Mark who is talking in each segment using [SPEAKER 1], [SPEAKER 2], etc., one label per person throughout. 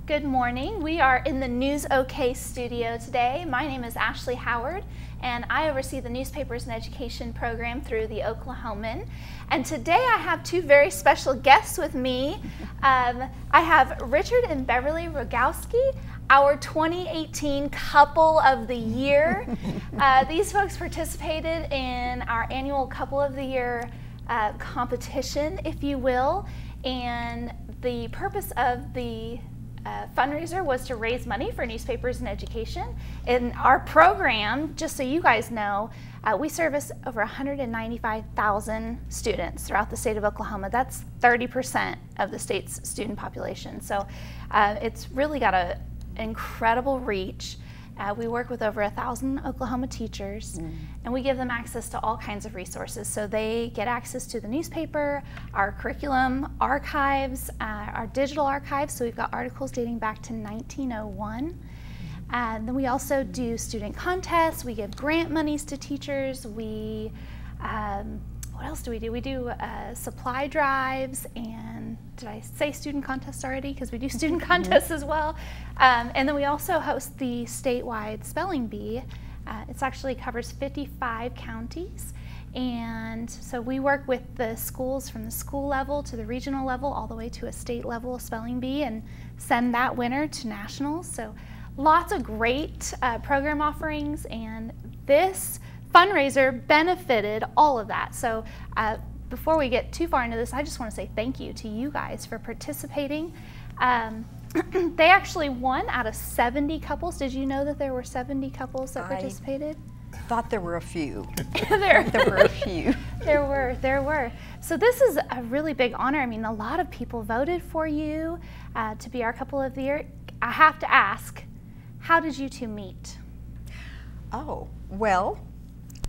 [SPEAKER 1] Good morning. We are in the News OK studio today. My name is Ashley Howard, and I oversee the Newspapers and Education program through the Oklahoman. And today I have two very special guests with me. I have Richard and Beverly Rogalsky, our 2018 Couple of the Year. These folks participated in our annual Couple of the Year competition, if you will, and the purpose of the fundraiser was to raise money for newspapers and education. In our program, just so you guys know, we service over 195,000 students throughout the state of Oklahoma. That's 30% of the state's student population. So it's really got an incredible reach. We work with over 1,000 Oklahoma teachers, and we give them access to all kinds of resources. So they get access to the newspaper, our curriculum archives, our digital archives. So we've got articles dating back to 1901. And then we also do student contests. We give grant monies to teachers. We, what else do we do? We do supply drives, and did I say student contests already? Because we do student contests as well. And then we also host the statewide spelling bee. It actually covers 55 counties. And so we work with the schools from the school level to the regional level all the way to a state level spelling bee and send that winner to nationals. So lots of great program offerings, and this fundraiser benefited all of that. So before we get too far into this, I just want to say thank you to you guys for participating. They actually won out of 70 couples. Did you know that there were 70 couples that participated?
[SPEAKER 2] I thought there were a few.
[SPEAKER 1] there
[SPEAKER 2] were a few.
[SPEAKER 1] There were. So this is a really big honor. I mean, a lot of people voted for you to be our Couple of the Year. I have to ask, how did you two meet?
[SPEAKER 2] Oh, well,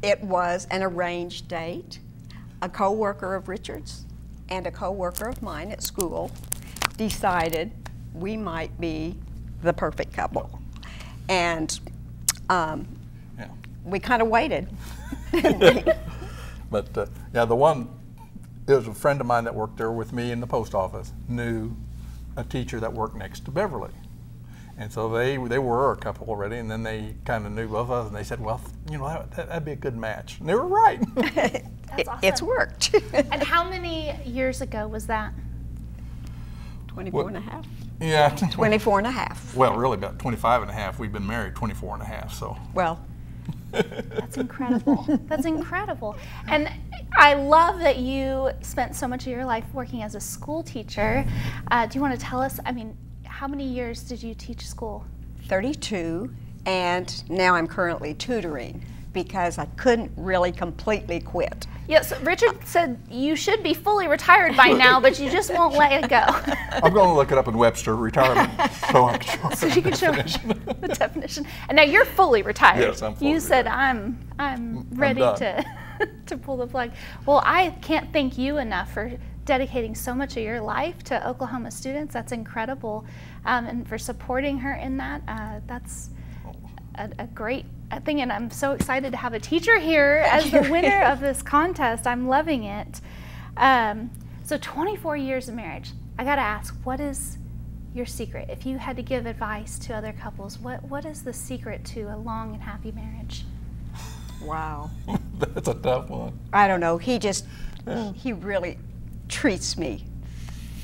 [SPEAKER 2] it was an arranged date. A co-worker of Richard's and a co-worker of mine at school decided we might be the perfect couple. And we kind of waited.
[SPEAKER 3] But yeah, there was a friend of mine that worked there with me in the post office, knew a teacher that worked next to Beverly. And so they were a couple already, and then they kind of knew both of us, and they said, well, you know, that'd be a good match. And they were right.
[SPEAKER 1] That's awesome.
[SPEAKER 2] It's worked.
[SPEAKER 1] And how many years ago was that?
[SPEAKER 2] 24 and a half.
[SPEAKER 3] Yeah.
[SPEAKER 2] 24 and a half.
[SPEAKER 3] Well, really about 25 and a half. We've been married 24 and a half, so.
[SPEAKER 2] Well.
[SPEAKER 1] That's incredible. That's incredible. And I love that you spent so much of your life working as a school teacher. Do you want to tell us, I mean, how many years did you teach school?
[SPEAKER 2] 32, and now I'm currently tutoring because I couldn't really completely quit.
[SPEAKER 1] Yes, Richard said you should be fully retired by now, but you just won't let it go.
[SPEAKER 3] I'm going to look it up in Webster, retirement, so I can show
[SPEAKER 1] so you can show the definition. And now you're fully retired.
[SPEAKER 3] Yes, I'm fully
[SPEAKER 1] You said
[SPEAKER 3] retired.
[SPEAKER 1] I'm ready to pull the plug. Well, I can't thank you enough for dedicating so much of your life to Oklahoma students. That's incredible. And for supporting her in that, that's a great thing. And I'm so excited to have a teacher here as the winner of this contest. I'm loving it. So 24 years of marriage. I gotta ask, what is your secret? If you had to give advice to other couples, what is the secret to a long and happy marriage?
[SPEAKER 2] Wow.
[SPEAKER 3] That's a tough one.
[SPEAKER 2] I don't know. He really treats me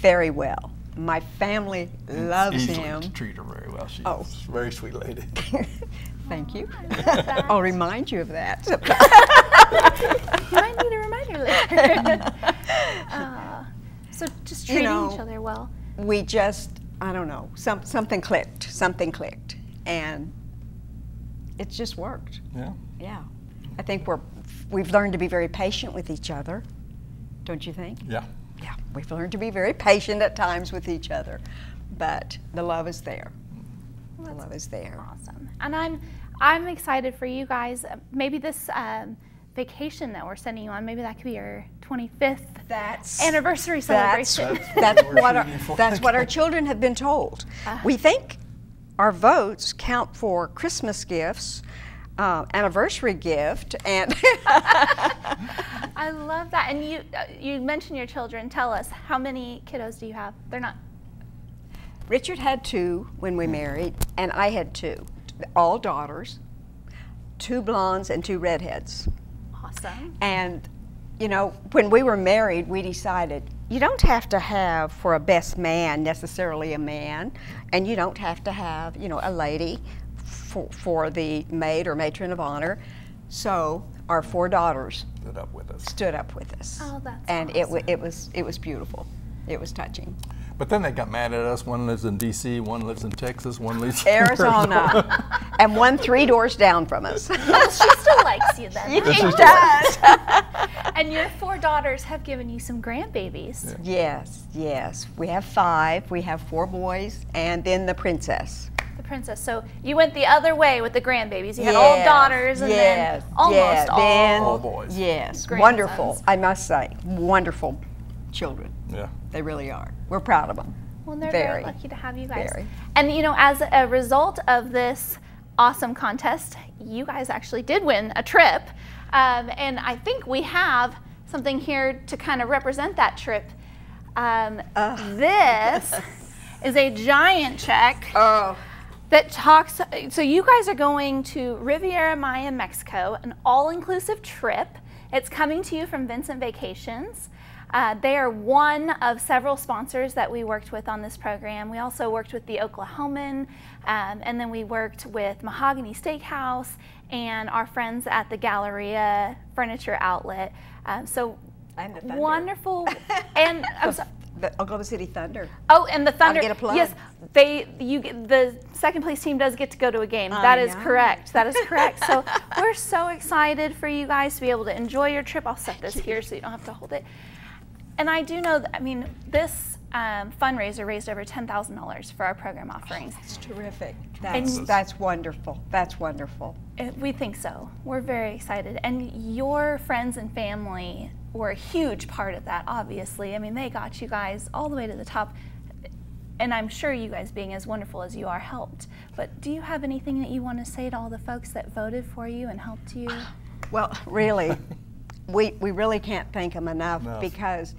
[SPEAKER 2] very well. My family loves him.
[SPEAKER 3] Treat her very well. She's
[SPEAKER 2] a
[SPEAKER 3] very sweet lady.
[SPEAKER 2] Thank you.
[SPEAKER 1] I
[SPEAKER 2] I'll remind you of that.
[SPEAKER 1] You might need a reminder later. So just treating each other well.
[SPEAKER 2] We just, I don't know, something clicked. Something clicked. And it just worked.
[SPEAKER 3] Yeah.
[SPEAKER 2] Yeah. I think we've learned to be very patient with each other. Don't you think?
[SPEAKER 3] Yeah.
[SPEAKER 2] Yeah, we've learned to be very patient at times with each other, but the love is there.
[SPEAKER 1] Well,
[SPEAKER 2] the love is there.
[SPEAKER 1] Awesome. And I'm excited for you guys. Maybe this vacation that we're sending you on, maybe that could be your 25th anniversary celebration.
[SPEAKER 2] That's what our children have been told. We think our votes count for Christmas gifts, anniversary gift, and
[SPEAKER 1] I love that. And you mentioned your children. Tell us, how many kiddos do you have? They're not
[SPEAKER 2] Richard had 2 when we married, and I had 2, all daughters, 2 blondes and 2 redheads.
[SPEAKER 1] Awesome.
[SPEAKER 2] And, you know, when we were married, we decided you don't have to have for a best man necessarily a man, and you don't have to have, you know, a lady for the maid or matron of honor. So our 4 daughters stood up with us.
[SPEAKER 1] Oh, that's
[SPEAKER 2] and
[SPEAKER 1] awesome.
[SPEAKER 2] it was beautiful. It was touching.
[SPEAKER 3] But then they got mad at us. One lives in D.C., one lives in Texas, one lives in
[SPEAKER 2] Arizona, and one 3 doors down from us.
[SPEAKER 1] Well, she still likes you then.
[SPEAKER 2] She does.
[SPEAKER 1] And your 4 daughters have given you some grandbabies.
[SPEAKER 2] Yes, yes. We have 5. We have 4 boys, and then the princess.
[SPEAKER 1] The princess. So you went the other way with the grandbabies. You had all daughters and then almost
[SPEAKER 3] all boys.
[SPEAKER 2] Yes,
[SPEAKER 1] grandsons.
[SPEAKER 2] wonderful. I must say, wonderful children.
[SPEAKER 3] Yeah.
[SPEAKER 2] They really are. We're proud of them.
[SPEAKER 1] Well, they're very lucky to have you guys.
[SPEAKER 2] Very.
[SPEAKER 1] And you know, as a result of this awesome contest, you guys actually did win a trip. And I think we have something here to kind of represent that trip. This is a giant check that talks, so you guys are going to Riviera Maya, Mexico, an all-inclusive trip. It's coming to you from Vincent Vacations. They are one of several sponsors that we worked with on this program. We also worked with the Oklahoman, and then we worked with Mahogany Steakhouse and our friends at the Galleria Furniture Outlet. So
[SPEAKER 2] And the Thunder.
[SPEAKER 1] wonderful. And I'm sorry.
[SPEAKER 2] The Oklahoma City Thunder.
[SPEAKER 1] Oh, and the Thunder.
[SPEAKER 2] Get a plug.
[SPEAKER 1] Yes, the second place team does get to go to a game. That is correct. That is correct. So we're so excited for you guys to be able to enjoy your trip. I'll set this here so you don't have to hold it. And I do know that, I mean, this fundraiser raised over $10,000 for our program offerings.
[SPEAKER 2] That's terrific.
[SPEAKER 1] And-
[SPEAKER 2] That's wonderful. That's wonderful.
[SPEAKER 1] We think so. We're very excited. And your friends and family were a huge part of that, obviously. I mean, they got you guys all the way to the top. And I'm sure you guys, being as wonderful as you are, helped. But do you have anything that you want to say to all the folks that voted for you and helped you?
[SPEAKER 2] Well, really, we really can't thank them enough because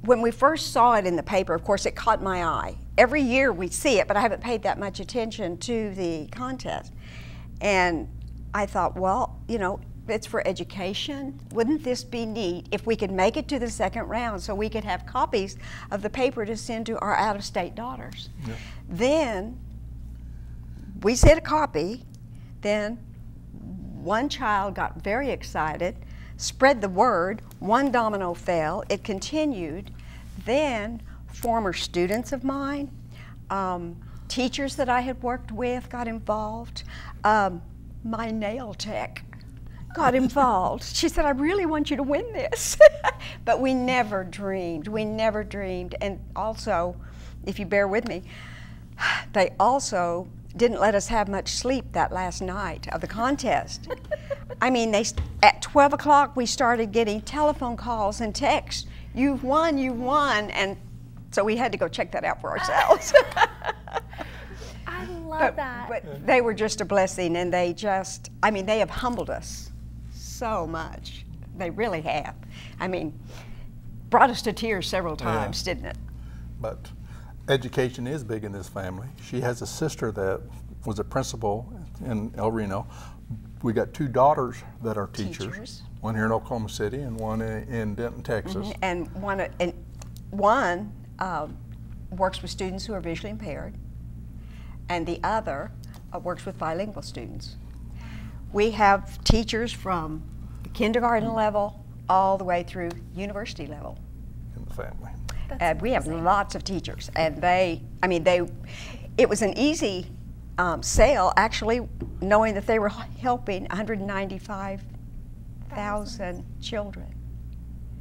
[SPEAKER 2] when we first saw it in the paper, of course, it caught my eye. Every year we see it, but I haven't paid that much attention to the contest. And I thought, well, you know, it's for education. Wouldn't this be neat if we could make it to the second round so we could have copies of the paper to send to our out-of-state daughters? Yeah. Then we sent a copy. Then one child got very excited, spread the word, one domino fell, it continued. Then former students of mine, teachers that I had worked with got involved. My nail tech got involved. She said, I really want you to win this. But we never dreamed. And also, if you bear with me, they also didn't let us have much sleep that last night of the contest. I mean, at 12 o'clock we started getting telephone calls and texts. You've won, and so we had to go check that out for ourselves.
[SPEAKER 1] I love that.
[SPEAKER 2] But they were just a blessing, and they just, I mean, they have humbled us so much. They really have. I mean, brought us to tears several times, didn't it?
[SPEAKER 3] But education is big in this family. She has a sister that was a principal in El Reno. We got 2 daughters that are teachers. One here in Oklahoma City and one in Denton, Texas.
[SPEAKER 2] Mm-hmm. And one works with students who are visually impaired, and the other works with bilingual students. We have teachers from the kindergarten level all the way through university level
[SPEAKER 3] in the family.
[SPEAKER 2] We have lots of teachers, and it was an easy sale, actually, knowing that they were helping 195,000 children.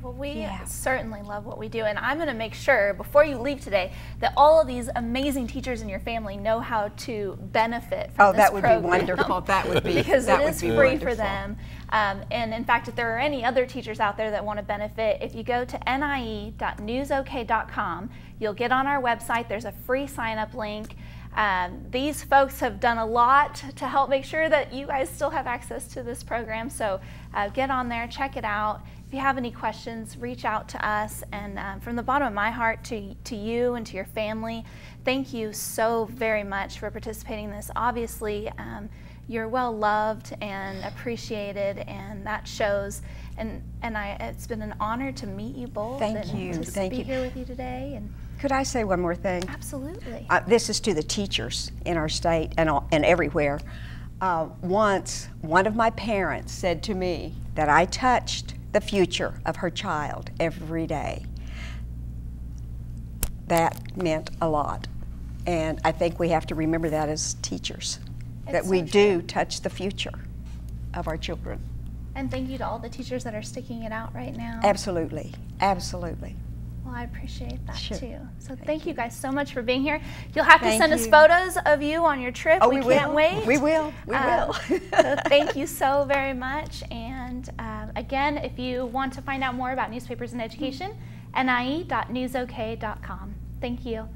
[SPEAKER 1] Well, we certainly love what we do, and I'm going to make sure, before you leave today, that all of these amazing teachers in your family know how to benefit from this program.
[SPEAKER 2] Be wonderful. That would be
[SPEAKER 1] because it is free for them. And in fact, if there are any other teachers out there that want to benefit, if you go to nie.newsok.com, you'll get on our website. There's a free sign-up link. These folks have done a lot to help make sure that you guys still have access to this program. So get on there, check it out, if you have any questions, reach out to us. And from the bottom of my heart to you and to your family, thank you so very much for participating in this. Obviously, you're well loved and appreciated, and that shows. And it's been an honor to meet you both.
[SPEAKER 2] Thank you.
[SPEAKER 1] To
[SPEAKER 2] Thank
[SPEAKER 1] be
[SPEAKER 2] you.
[SPEAKER 1] here with you today. And
[SPEAKER 2] could I say one more thing?
[SPEAKER 1] absolutely.
[SPEAKER 2] This is to the teachers in our state and everywhere. Once, one of my parents said to me that I touched the future of her child every day. That meant a lot. And I think we have to remember that as teachers, that we do touch the future of our children.
[SPEAKER 1] And thank you to all the teachers that are sticking it out right now.
[SPEAKER 2] Absolutely, absolutely.
[SPEAKER 1] Well, I appreciate that
[SPEAKER 2] Sure.
[SPEAKER 1] too. So thank you guys so much for being here. You'll have to
[SPEAKER 2] Thank
[SPEAKER 1] send us
[SPEAKER 2] you.
[SPEAKER 1] photos of you on your trip.
[SPEAKER 2] Oh,
[SPEAKER 1] we can't
[SPEAKER 2] will.
[SPEAKER 1] wait.
[SPEAKER 2] We will. We will.
[SPEAKER 1] So thank you so very much. And again, if you want to find out more about newspapers and education, nie.newsok.com. Thank you.